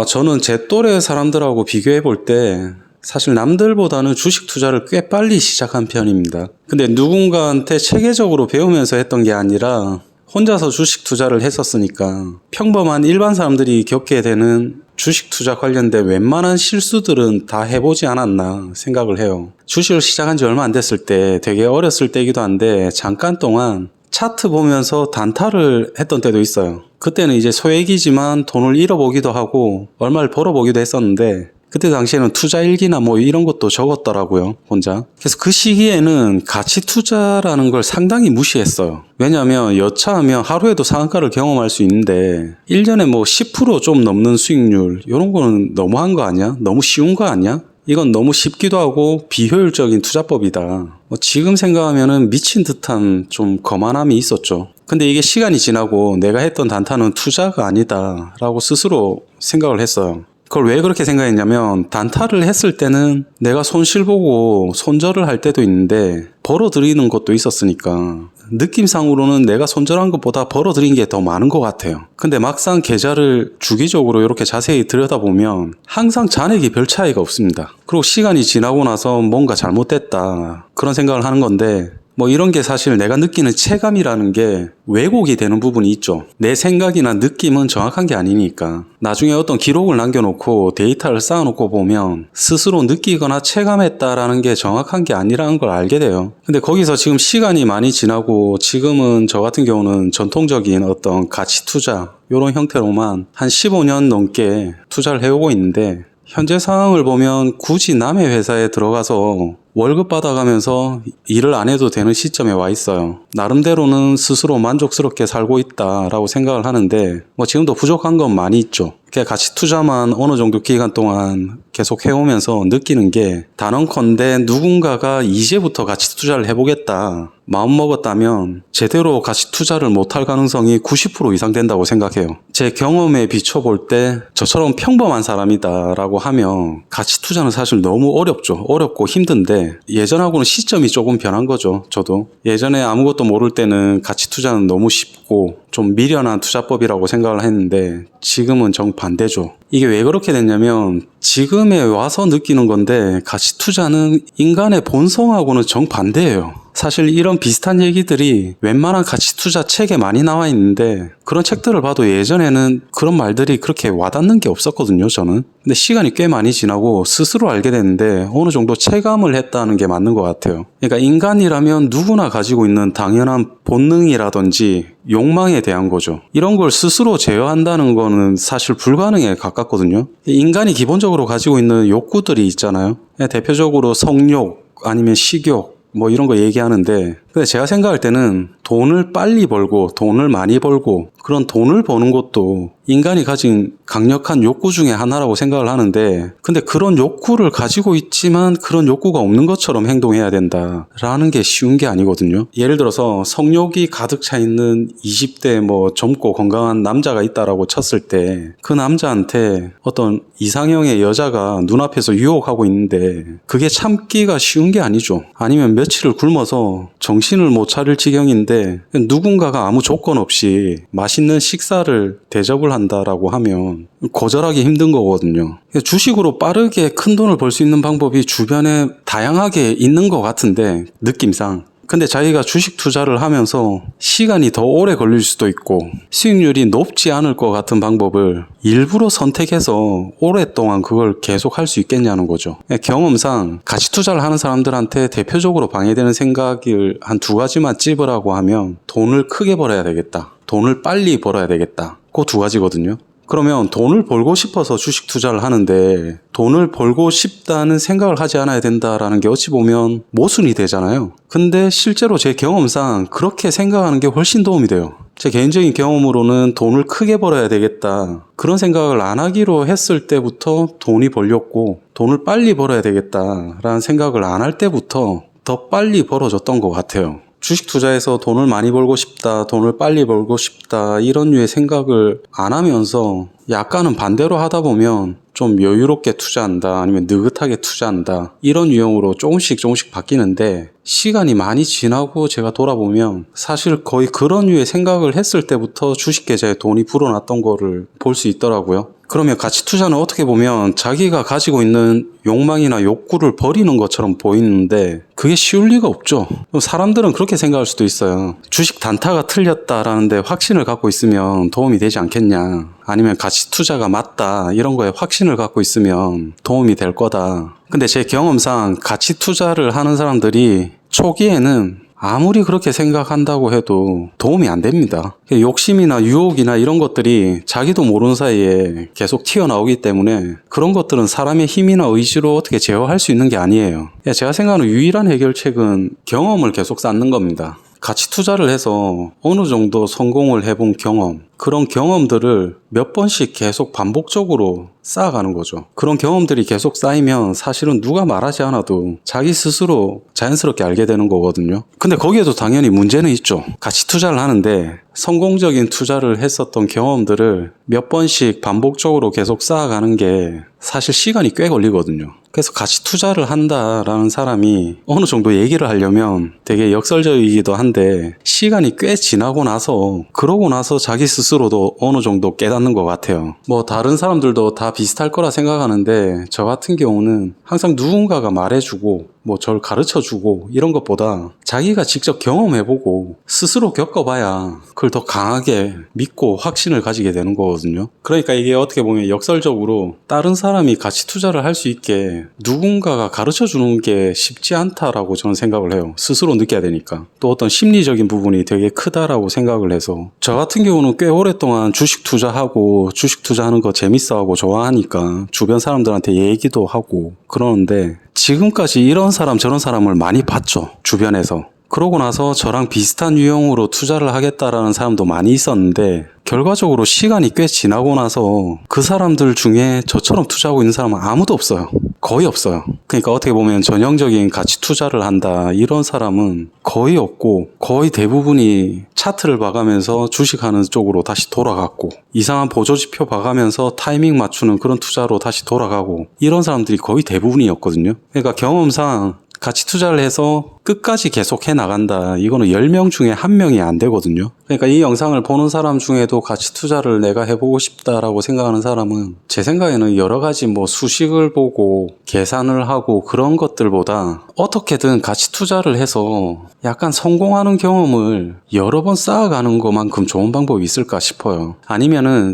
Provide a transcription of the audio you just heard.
저는 제 또래 사람들하고 비교해 볼 때 사실 남들보다는 주식 투자를 꽤 빨리 시작한 편입니다. 근데 누군가한테 체계적으로 배우면서 했던 게 아니라 혼자서 주식 투자를 했었으니까 평범한 일반 사람들이 겪게 되는 주식 투자 관련된 웬만한 실수들은 다 해보지 않았나 생각을 해요. 주식을 시작한 지 얼마 안 됐을 때, 되게 어렸을 때이기도 한데 잠깐 동안 차트 보면서 단타를 했던 때도 있어요. 그때는 이제 소액이지만 돈을 잃어보기도 하고 얼마를 벌어보기도 했었는데, 그때 당시에는 투자 일기나 뭐 이런 것도 적었더라고요, 혼자. 그래서 그 시기에는 가치 투자라는 걸 상당히 무시했어요. 왜냐하면 여차하면 하루에도 상한가를 경험할 수 있는데 1년에 뭐 10% 좀 넘는 수익률, 이런 거는 너무한 거 아니야? 너무 쉬운 거 아니야? 이건 너무 쉽기도 하고 비효율적인 투자법이다. 지금 생각하면은 미친 듯한 좀 거만함이 있었죠. 근데 이게 시간이 지나고 내가 했던 단타는 투자가 아니다 라고 스스로 생각을 했어요. 그걸 왜 그렇게 생각했냐면, 단타를 했을 때는 내가 손실 보고 손절을 할 때도 있는데 벌어들이는 것도 있었으니까 느낌상으로는 내가 손절한 것보다 벌어들인 게 더 많은 것 같아요. 근데 막상 계좌를 주기적으로 이렇게 자세히 들여다보면 항상 잔액이 별 차이가 없습니다. 그리고 시간이 지나고 나서 뭔가 잘못됐다 그런 생각을 하는 건데, 뭐 이런 게 사실 내가 느끼는 체감이라는 게 왜곡이 되는 부분이 있죠. 내 생각이나 느낌은 정확한 게 아니니까. 나중에 어떤 기록을 남겨놓고 데이터를 쌓아놓고 보면 스스로 느끼거나 체감했다라는 게 정확한 게 아니라는 걸 알게 돼요. 근데 거기서 지금 시간이 많이 지나고 지금은 저 같은 경우는 전통적인 어떤 가치 투자 이런 형태로만 한 15년 넘게 투자를 해오고 있는데, 현재 상황을 보면 굳이 남의 회사에 들어가서 월급 받아가면서 일을 안 해도 되는 시점에 와 있어요. 나름대로는 스스로 만족스럽게 살고 있다라고 생각을 하는데, 뭐 지금도 부족한 건 많이 있죠. 가치 투자만 어느 정도 기간 동안 계속 해오면서 느끼는 게, 단언컨대 누군가가 이제부터 가치 투자를 해보겠다 마음먹었다면 제대로 가치 투자를 못할 가능성이 90% 이상 된다고 생각해요. 제 경험에 비춰볼 때 저처럼 평범한 사람이다 라고 하면 가치 투자는 사실 너무 어렵죠. 어렵고 힘든데, 예전하고는 시점이 조금 변한 거죠. 저도 예전에 아무것도 모를 때는 가치 투자는 너무 쉽고 좀 미련한 투자법이라고 생각을 했는데, 지금은 정반대죠. 이게 왜 그렇게 됐냐면, 지금에 와서 느끼는 건데 가치 투자는 인간의 본성하고는 정반대예요. 사실 이런 비슷한 얘기들이 웬만한 가치 투자 책에 많이 나와 있는데, 그런 책들을 봐도 예전에는 그런 말들이 그렇게 와닿는 게 없었거든요, 저는. 근데 시간이 꽤 많이 지나고 스스로 알게 됐는데 어느 정도 체감을 했다는 게 맞는 것 같아요. 그러니까 인간이라면 누구나 가지고 있는 당연한 본능이라든지 욕망에 대한 거죠. 이런 걸 스스로 제어한다는 거는 사실 불가능에 가깝거든요. 인간이 기본적으로 가지고 있는 욕구들이 있잖아요. 대표적으로 성욕, 아니면 식욕, 뭐 이런 거 얘기하는데, 근데 제가 생각할 때는 돈을 빨리 벌고 돈을 많이 벌고 그런 돈을 버는 것도 인간이 가진 강력한 욕구 중에 하나라고 생각을 하는데, 근데 그런 욕구를 가지고 있지만 그런 욕구가 없는 것처럼 행동해야 된다라는 게 쉬운 게 아니거든요. 예를 들어서 성욕이 가득 차 있는 20대 뭐 젊고 건강한 남자가 있다라고 쳤을 때, 그 남자한테 어떤 이상형의 여자가 눈앞에서 유혹하고 있는데 그게 참기가 쉬운 게 아니죠. 아니면 며칠을 굶어서 정신을 못 차릴 지경인데 누군가가 아무 조건 없이 맛있는 식사를 대접을 한다라고 하면 거절하기 힘든 거거든요. 주식으로 빠르게 큰 돈을 벌 수 있는 방법이 주변에 다양하게 있는 것 같은데, 느낌상. 근데 자기가 주식 투자를 하면서 시간이 더 오래 걸릴 수도 있고 수익률이 높지 않을 것 같은 방법을 일부러 선택해서 오랫동안 그걸 계속 할 수 있겠냐는 거죠. 경험상 가치 투자를 하는 사람들한테 대표적으로 방해되는 생각을 한 두 가지만 찝으라고 하면, 돈을 크게 벌어야 되겠다, 돈을 빨리 벌어야 되겠다, 그 두 가지거든요. 그러면 돈을 벌고 싶어서 주식 투자를 하는데 돈을 벌고 싶다는 생각을 하지 않아야 된다라는 게 어찌 보면 모순이 되잖아요. 근데 실제로 제 경험상 그렇게 생각하는 게 훨씬 도움이 돼요. 제 개인적인 경험으로는 돈을 크게 벌어야 되겠다 그런 생각을 안 하기로 했을 때부터 돈이 벌렸고, 돈을 빨리 벌어야 되겠다라는 생각을 안 할 때부터 더 빨리 벌어졌던 것 같아요. 주식 투자에서 돈을 많이 벌고 싶다, 돈을 빨리 벌고 싶다 이런 류의 생각을 안 하면서 약간은 반대로 하다 보면 좀 여유롭게 투자한다, 아니면 느긋하게 투자한다, 이런 유형으로 조금씩 바뀌는데, 시간이 많이 지나고 제가 돌아보면 사실 거의 그런 류의 생각을 했을 때부터 주식 계좌에 돈이 불어났던 거를 볼 수 있더라고요. 그러면 가치 투자는 어떻게 보면 자기가 가지고 있는 욕망이나 욕구를 버리는 것처럼 보이는데 그게 쉬울 리가 없죠. 사람들은 그렇게 생각할 수도 있어요. 주식 단타가 틀렸다라는데 확신을 갖고 있으면 도움이 되지 않겠냐. 아니면 가치 투자가 맞다 이런 거에 확신을 갖고 있으면 도움이 될 거다. 근데 제 경험상 가치 투자를 하는 사람들이 초기에는 아무리 그렇게 생각한다고 해도 도움이 안 됩니다. 욕심이나 유혹이나 이런 것들이 자기도 모르는 사이에 계속 튀어나오기 때문에 그런 것들은 사람의 힘이나 의지로 어떻게 제어할 수 있는 게 아니에요. 제가 생각하는 유일한 해결책은 경험을 계속 쌓는 겁니다. 가치 투자를 해서 어느 정도 성공을 해본 경험, 그런 경험들을 몇 번씩 계속 반복적으로 쌓아가는 거죠. 그런 경험들이 계속 쌓이면 사실은 누가 말하지 않아도 자기 스스로 자연스럽게 알게 되는 거거든요. 근데 거기에도 당연히 문제는 있죠. 가치 투자를 하는데 성공적인 투자를 했었던 경험들을 몇 번씩 반복적으로 계속 쌓아가는 게 사실 시간이 꽤 걸리거든요. 그래서 가치 투자를 한다라는 사람이 어느 정도 얘기를 하려면 되게 역설적이기도 한데 시간이 꽤 지나고 나서 그러고 나서 자기 스스로도 어느 정도 깨닫는 것 같아요. 뭐 다른 사람들도 다 비슷할 거라 생각하는데 저 같은 경우는 항상 누군가가 말해주고 뭐 저를 가르쳐주고 이런 것보다 자기가 직접 경험해보고 스스로 겪어봐야 그걸 더 강하게 믿고 확신을 가지게 되는 거거든요. 그러니까 이게 어떻게 보면 역설적으로 다른 사람이 가치 투자를 할 수 있게 누군가가 가르쳐주는 게 쉽지 않다라고 저는 생각을 해요. 스스로 느껴야 되니까. 또 어떤 심리적인 부분이 되게 크다라고 생각을 해서 저 같은 경우는 꽤 오랫동안 주식 투자하고 주식 투자하는 거 재밌어하고 좋아하니까 주변 사람들한테 얘기도 하고 그러는데 지금까지 이런 사람 저런 사람을 많이 봤죠. 주변에서. 그러고 나서 저랑 비슷한 유형으로 투자를 하겠다라는 사람도 많이 있었는데 결과적으로 시간이 꽤 지나고 나서 그 사람들 중에 저처럼 투자하고 있는 사람은 아무도 없어요. 거의 없어요. 그러니까 어떻게 보면 전형적인 가치 투자를 한다 이런 사람은 거의 없고 거의 대부분이 차트를 봐가면서 주식하는 쪽으로 다시 돌아갔고 이상한 보조지표 봐가면서 타이밍 맞추는 그런 투자로 다시 돌아가고 이런 사람들이 거의 대부분이었거든요. 그러니까 경험상 가치 투자를 해서 끝까지 계속 해 나간다. 이거는 10명 중에 1명이 안 되거든요. 그러니까 이 영상을 보는 사람 중에도 가치 투자를 내가 해보고 싶다라고 생각하는 사람은 제 생각에는 여러 가지 뭐 수식을 보고 계산을 하고 그런 것들보다 어떻게든 가치 투자를 해서 약간 성공하는 경험을 여러 번 쌓아가는 것만큼 좋은 방법이 있을까 싶어요. 아니면은